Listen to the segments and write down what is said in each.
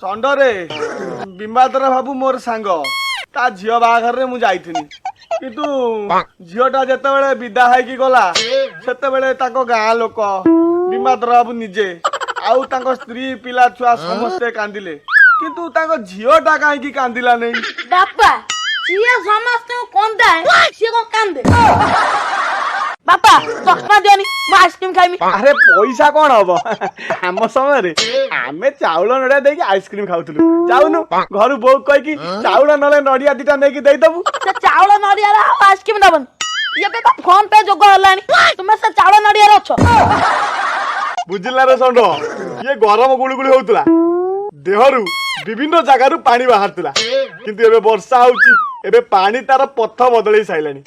ଷଣ୍ଢରେ ବିମ୍ବାଦର ବାବୁ ମୋର ସାଙ୍ଗ ତା ଝିଅ ବାହାଘରରେ ମୁଁ ଯାଇଥିଲି କିନ୍ତୁ ଝିଅଟା ଯେତେବେଳେ ବିଦା ହେଇକି ଗଲା ସେତେବେଳେ ତାଙ୍କ ଗାଁ ଲୋକ ବିମ୍ବାଦର ବାବୁ ନିଜେ ଆଉ ତାଙ୍କ ସ୍ତ୍ରୀ ପିଲା ଛୁଆ ସମସ୍ତେ କାନ୍ଦିଲେ କିନ୍ତୁ ତାଙ୍କ ଝିଅଟା କାହିଁକି କାନ୍ଦିଲା ନାହିଁ? ବାପା ସିଏ ସମସ୍ତଙ୍କୁ କନ୍ଦାଏ ସିଏ କଣ କାନ୍ଦେ? ବାପା ଚଷମା ଦିଅନି ମୁଁ ଆଇସ୍କ୍ରିମ ଖାଇମି। ଆରେ ପଇସା କଣ ହବ ଆମ ସମୟରେ ଆମେ ଚାଉଳ ନଡ଼ିଆ ଦେଇକି ଆଇସ୍କ୍ରିମ ଖାଉଥିଲୁ। ଯାଉନୁ ଘରୁ ବୋଉ କହିକି ଚାଉଳ ନହେଲେ ନଡ଼ିଆ ଦିଟା ନେଇକି ଦେଇଦବୁ। ସେ ଚାଉଳ ନଡ଼ିଆରେ ଆଉ ଆଇସ୍କ୍ରିମ ଦବନି। ଏବେ ତ ଫୋନ ପେ ଯୋଗ ହେଲାଣି ତୁମେ ସେ ଚାଉଳ ନଡ଼ିଆରେ ଅଛ। ବୁଝିଲା ରେ ଷଣ୍ଢ ଇଏ ଗରମ ଗୁଳୁଗୁଳି ହଉଥିଲା ଦେହରୁ ବିଭିନ୍ନ ଜାଗାରୁ ପାଣି ବାହାରୁଥିଲା କିନ୍ତୁ ଏବେ ବର୍ଷା ହଉଛି ଏବେ ପାଣି ତାର ପଥ ବଦଳେଇ ସାଇଲାଣି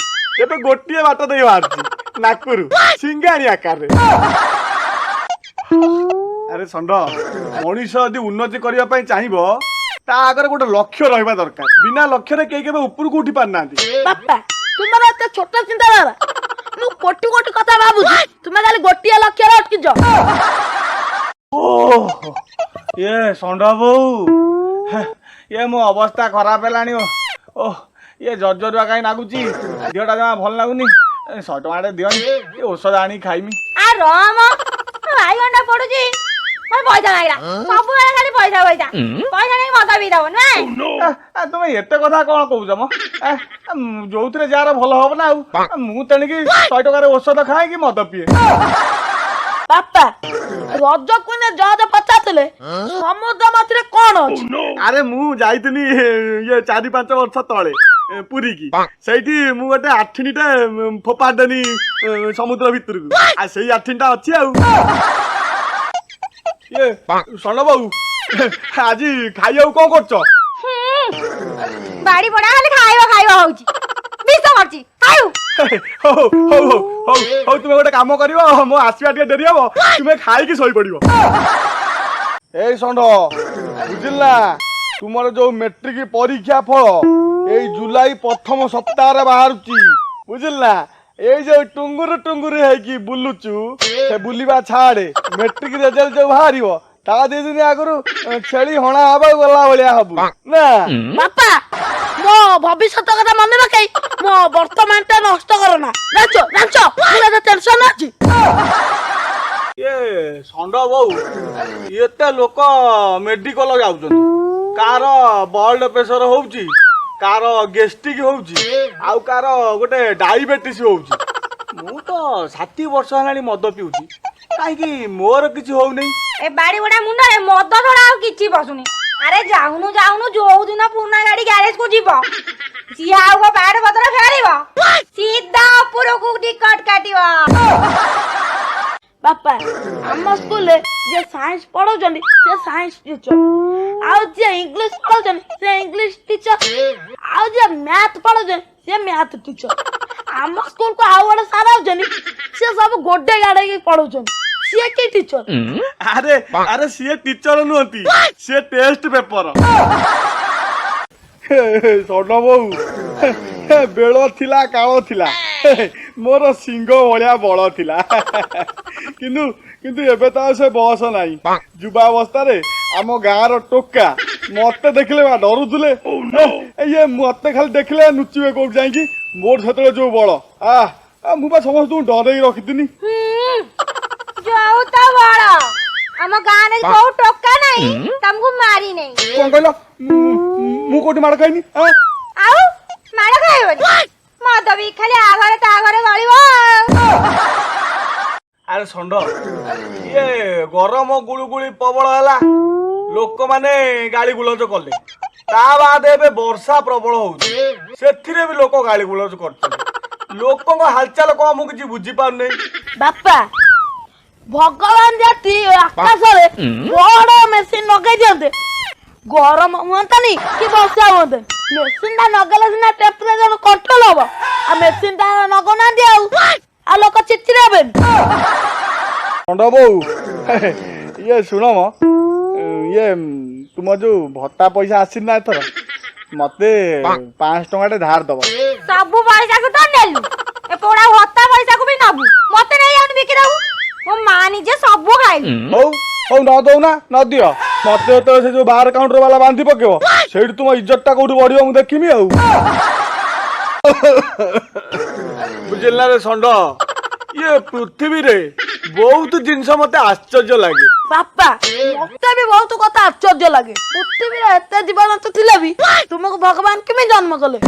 ଏବେ ଗୋଟିଏ ବାଟ ଦେଇ ବାହାରୁଛି ନାକରୁ ସିଙ୍ଗାଣି ଆକାରରେ। ଆରେ ଷଣ୍ଢ ମଣିଷ ଯଦି ଉନ୍ନତି କରିବା ପାଇଁ ଚାହିଁବ ତା ଆଗରେ ଗୋଟେ ଲକ୍ଷ୍ୟ ରହିବା ଦରକାର। ବିନା ଲକ୍ଷ୍ୟରେ କେହି କେବେ ଉପରକୁ ଉଠି ପାରୁନାହାନ୍ତି। ବାପା ତୁମର ଏତେ ଛୋଟ ଚିନ୍ତାଧାରା ମୁଁ କୋଟି କୋଟି କଥା ଭାବୁଛି ତୁମେ ଖାଲି ଗୋଟିଏ ଲକ୍ଷ୍ୟରେ ଅଟକିଛ। ଓହୋ ଇଏ ଷଣ୍ଢ ବୋଉ ଇଏ ମୋ ଅବସ୍ଥା ଖରାପ ହେଲାଣି। ଓହ ଇଏ ଜର୍ଜରୁଆ କାହିଁ ଲାଗୁଛି ଦେହଟା ଜମା ଭଲ ଲାଗୁନି। 100 ଟଙ୍କାଟେ ଦିଅନି ଏ ଔଷଧ ଆଣିକି ଖାଇମି। ଆ ରମ ଭାଇ ଘଣ୍ଟା ପଡୁଛି ମୋର ପଇସା ଲାଗିଲା ସବୁବେଳେ ଖାଲି ପଇସା ପଇସା ପଇସା ନେଇ ମଦ ପିଇ ଦବ ନୁହେଁ। ତମେ ଏତେ କଥା କଣ କହୁଛ ମ ଯୋଉଥିରେ ଯାହାର ଭଲ ହବ ନା ଆଉ ମୁଁ ତେଣିକି 100 ଟଙ୍କାରେ ଔଷଧ ଖାଏ କି ମଦ ପିଏ। ବାପା ରଜ କୁଇନେ ଜଜ ପଚାରୁଥିଲେ ସମୁଦ୍ର ମଝିରେ କଣ ଅଛି? ଆରେ ମୁଁ ଯାଇଥିଲି ଇଏ 4-5 ବର୍ଷ ତଳେ ପୁରୀ କି ସେଇଠି ମୁଁ ଗୋଟେ ଆଠିଣିଟା ଫୋପାଦେନି ସମୁଦ୍ର ଭିତରକୁ ଆଉ ସେଇ ଆଠିଣିଟା ଅଛି ଆଉ। ଇଏ ଷଣ୍ଢ ବାବୁ ଆଜି ଖାଇବାକୁ କଣ କରୁଛ? ବାଡି ପଡା ଖାଲି ଖାଇବା ଖାଇବା ହଉଛି ବିଷ କରୁଛି ଖାଉ। ହଉ ହଉ ହଉ ହଉ ହଉ ତୁମେ ଗୋଟେ କାମ କରିବ ମୋ ଆସିବା ଟିକେ ଡେରି ହବ ତୁମେ ଖାଇକି ଶୋଇପଡିବ। ଏଇ ଷଣ୍ଢ ବୁଝିଲା ତୁମର ଯୋଉ ମେଟ୍ରିକ ପରୀକ୍ଷା ଫଳ ଏଇ ଜୁଲାଇ ପ୍ରଥମ ସପ୍ତାହରେ ବାହାରୁଛି ବୁଝିଲା। ଏଇ ଯୋଉ ଟୁଙ୍ଗୁରୁ ହେଇକି ବୁଲୁଛୁ ସେ ବୁଲିବା ଛାଡେ ମେଟ୍ରିକ ରେଜଲ୍ଟ ଯୋଉ ବାହାରିବ ତା 2 ଦିନ ଆଗରୁ ଛେଳି ହଣା ହବାକୁ ଗଲା ଭଳିଆ ହବୁ ନା। ବାପା ମୋ ଭବିଷ୍ୟତ କଥା ମନେ ରଖେଇ ମୋ ବର୍ତ୍ତମାନ ଟା ନଷ୍ଟ କର ନା ଜାଣିଛ ମୁଁ ଏତେ ଟେନସନ ଅଛି। ଇଏ ଷଣ୍ଢ ବୋଉ ଏତେ ଲୋକ ମେଡିକାଲ ଯାଉଛନ୍ତି କାହାର ବ୍ଲଡ ପ୍ରେସର ହଉଛି କାହାର ଗ୍ୟାଷ୍ଟ୍ରିକ୍ ହଉଛି ଆଉ କାହାର ଗୋଟେ ଡାଇବେଟିସ୍ ହଉଛି। ମୁଁ ତ 60 ବର୍ଷ ହେଲାଣି ମଦ ପିଉଛି କାହିଁକି ମୋର କିଛି ହଉନି? ଏ ବାଡି ବଡା ମୁଣ୍ଡରେ ମଦ ଛଡା ଆଉ କିଛି ବସୁନି। ଆରେ ଯାଉନୁ ଯୋଉ ଦିନ ପୁରୁଣା ଗାଡି ଗ୍ୟାରେଜ କୁ ଯିବ ସିଏ ଆଉ କଣ ବାଡ ପତ୍ର ଫେରିବ ସିଧା ଉପରକୁ ଟିକଟ କାଟିବ। ବାପା ଆମ ସ୍କୁଲରେ ଯେ ସାଇନ୍ସ ପଢଉଛନ୍ତି ସେ ସାଇନ୍ସ ଟିଚର ଆଉ ଯେ ଇଂଲିଶ ପଢଉଛନ୍ତି ସେ ଇଂଲିଶ ଟିଚର ଆଉ ଯେ ମ୍ୟାଥ ପଢଉଛନ୍ତି ସେ ମ୍ୟାଥ ଟିଚର। ଆମ ସ୍କୁଲକୁ ଆଉ ଗୋଟେ ସାର୍ ଆଉଛନ୍ତି ସେ ସବୁ ଗୋଡେ ଗାଡେଇକି ପଢଉଛନ୍ତି ସିଏ କି ଟିଚର? ଆରେ ଆରେ ସିଏ ଟିଚର ନୁହନ୍ତି ସିଏ ଟେଷ୍ଟ ପେପର। ଷଣ୍ଢ ବୋଉ ବେଳ ଥିଲା କାଳ ଥିଲା ମୋର ସିଂହ ଭଳିଆ ବଳ ଥିଲା କିନ୍ତୁ ଏବେ ତ ଆଉ ସେ ବୟସ ନାହିଁ। ଯୁବାବସ୍ଥାରେ ଆମ ଗାଁର ଟୋକା ମତେ ଦେଖିଲେ ବା ଡରୁଥିଲେ। ଇଏ ମତେ ଖାଲି ଦେଖିଲେ ନୁଚିବେ କୋଉଠି ଯାଇକି ମୋର ସେତେବେଳେ ଯୋଉ ବଳ ମୁଁ ବା ସମସ୍ତଙ୍କୁ ଡରେଇ ରଖିଥିଲି। ଯୋଉ ତ ବଳ ଆମ ଗାଁରେ କୋଉ ଟୋକା ନାହିଁ ତମକୁ ମାରି ନାହିଁ। କଣ କହିଲ? ମୁଁ କୋଉଠି ମାଡ ଖାଇନି? ଆଉ ମାଡ ଖାଇବନି ମଦ ବି ଖାଲି ଆ ଘରେ ତା ଘରେ ଗଳିବ। ଆରେ ଷଣ୍ଢ ଇଏ ଗରମ ଗୁଳୁଗୁଳି ପ୍ରବଳ ହେଲା ଲୋକମାନେ ଗାଳି ଗୁଲଜ କଲେ ତା ବାଦ ଏବେ ବର୍ଷା ପ୍ରବଳ ହଉଛି ସେଥିରେ ବି ଲୋକ ଗାଳି ଗୁଲଜ କରୁଛନ୍ତି। ଲୋକଙ୍କ ହାଲଚାଲ କଣ ମୁଁ କିଛି ବୁଝିପାରୁନି। ବାପା ଭଗବାନ ଯଦି ଆକାଶରେ ବଡ ମେସିନ ଲଗେଇ ଦିଅନ୍ତେ ଗରମ ହୁଅନ୍ତାନି କି ବର୍ଷା ହୁଅନ୍ତାନି। ମେସିନ ଟା ନଗେଇଲେ ସିନା ଟେମ୍ପରେଚର କଣ୍ଟ୍ରୋଲ ହବ ଆଉ ମେସିନ ଟା ନଗଉନାହାନ୍ତି ଆଉ ଲୋକ ଚିଚିରେ ହେବେନି। ଷଣ୍ଢ ବୋଉ ଇଏ ଶୁଣ ମ ଇଏ ତୁମ ଯୋଉ ଭତ୍ତା ପଇସା ଆସିନି ନା ଏଥର ମତେ 500 ଟଙ୍କାଟେ ଧାର ଦବ। ସବୁ ପଇସାକୁ ତ ନେଲୁ ଏ ପୋଡା ଭତ୍ତା ପଇସାକୁ ବି ନବୁ ମତେ ନେଇ ଆଣି ବିକି ଦବୁ ମୋ ମା ନିଜେ ସବୁ ଖାଇଲୁ। ହଉ ହଉ ନ ଦଉନା ନ ଦିଅ ମତେ ଯେତେବେଳେ ସେ ଯୋଉ ବାହାର କାଉଣ୍ଟର ବାଲା ବାନ୍ଧି ପକେଇବ ସେଇଠି ତୁମ ଇଜ୍ଜତ ଟା କୋଉଠି ବଢିବ ମୁଁ ଦେଖିମି ଆଉ। ବୁଝିଲା ରେ ଷଣ୍ଢ ଇଏ ପୃଥିବୀରେ ବହୁତ ଜିନିଷ ମତେ ଆଶ୍ଚର୍ଯ୍ୟ ଲାଗେ। ବାପା ମତେ ବି ବହୁତ କଥା ଆଶ୍ଚର୍ଯ୍ୟ ଲାଗେ। ପୃଥିବୀରେ ଏତେ ଜୀବଜନ୍ତୁ ଥିଲେ ବି ତୁମକୁ ଭଗବାନ କେମିତି ଜନ୍ମ କଲେ?